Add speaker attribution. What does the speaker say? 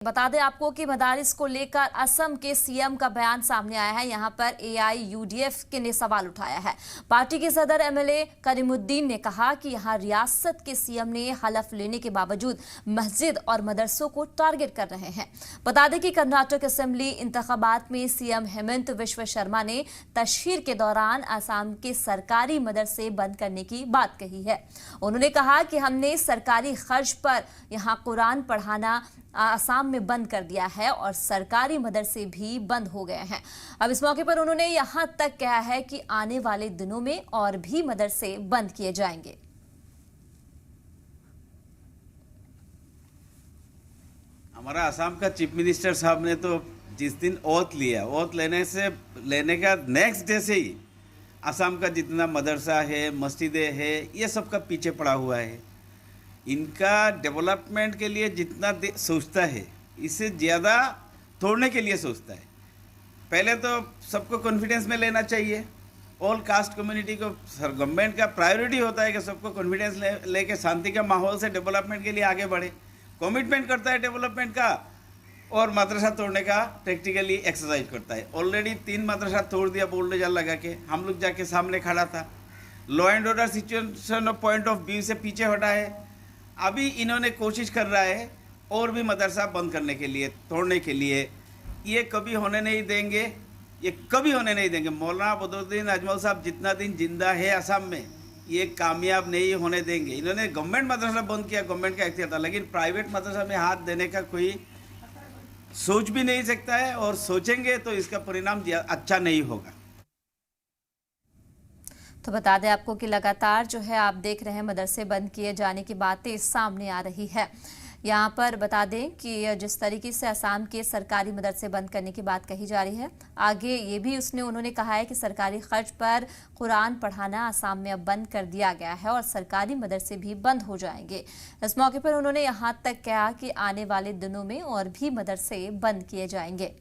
Speaker 1: बता दें आपको कि मदारिस को लेकर असम के सीएम का बयान सामने आया है। यहां पर एआईयूडीएफ के ने सवाल उठाया है। पार्टी के सदर एमएलए करीमुद्दीन ने कहा कि यहां रियासत के सीएम ने हलफ लेने के बावजूद मस्जिद और मदरसों को टारगेट कर रहे हैं। बता दें कि कर्नाटक असेंबली इंतखाबात में सीएम हेमंत विश्व शर्मा ने तशहीर के दौरान असम के सरकारी मदरसे बंद करने की बात कही है। उन्होंने कहा कि हमने सरकारी खर्च पर यहां कुरान पढ़ाना असम में बंद कर दिया है और सरकारी मदरसे भी बंद हो गए हैं। अब इस मौके पर उन्होंने यहां तक कहा है कि आने वाले दिनों में और भी मदरसे बंद किए जाएंगे।
Speaker 2: हमारा असम का चीफ मिनिस्टर साहब ने तो जिस दिन ओथ लिया, ओथ लेने का नेक्स्ट डे से ही असम का जितना मदरसा है, मस्जिदें है, ये सब का पीछे पड़ा हुआ है। इनका डेवलपमेंट के लिए जितना सोचता है, इससे ज़्यादा तोड़ने के लिए सोचता है। पहले तो सबको कॉन्फिडेंस में लेना चाहिए। ऑल कास्ट कम्युनिटी को गवर्नमेंट का प्रायोरिटी होता है कि सबको कॉन्फिडेंस लेके शांति का माहौल से डेवलपमेंट के लिए आगे बढ़े। कमिटमेंट करता है डेवलपमेंट का और मदरसा तोड़ने का प्रैक्टिकली एक्सरसाइज करता है। ऑलरेडी 3 मदरसा तोड़ दिया बुलडोजर लगा के। हम लोग जाके सामने खड़ा था। Law and order situation of point of view से पीछे हटा है। अभी इन्होंने कोशिश कर रहा है और भी मदरसा बंद करने के लिए, तोड़ने के लिए। ये कभी होने नहीं देंगे, ये कभी होने नहीं देंगे। मौलाना बदरुद्दीन अजमल साहब जितना दिन जिंदा है असम में, ये कामयाब नहीं होने देंगे। इन्होंने गवर्नमेंट मदरसा बंद किया, गवर्नमेंट का इख्तियार था, लेकिन प्राइवेट मदरसा में हाथ देने का कोई सोच भी नहीं सकता है, और सोचेंगे तो इसका परिणाम अच्छा नहीं होगा।
Speaker 1: तो बता दें आपको कि लगातार जो है आप देख रहे हैं मदरसे बंद किए जाने की बातें सामने आ रही है। यहाँ पर बता दें कि जिस तरीके से असम के सरकारी मदरसे बंद करने की बात कही जा रही है, आगे ये भी उन्होंने कहा है कि सरकारी खर्च पर कुरान पढ़ाना असम में अब बंद कर दिया गया है और सरकारी मदरसे भी बंद हो जाएंगे। इस मौके पर उन्होंने यहाँ तक कहा कि आने वाले दिनों में और भी मदरसे बंद किए जाएंगे।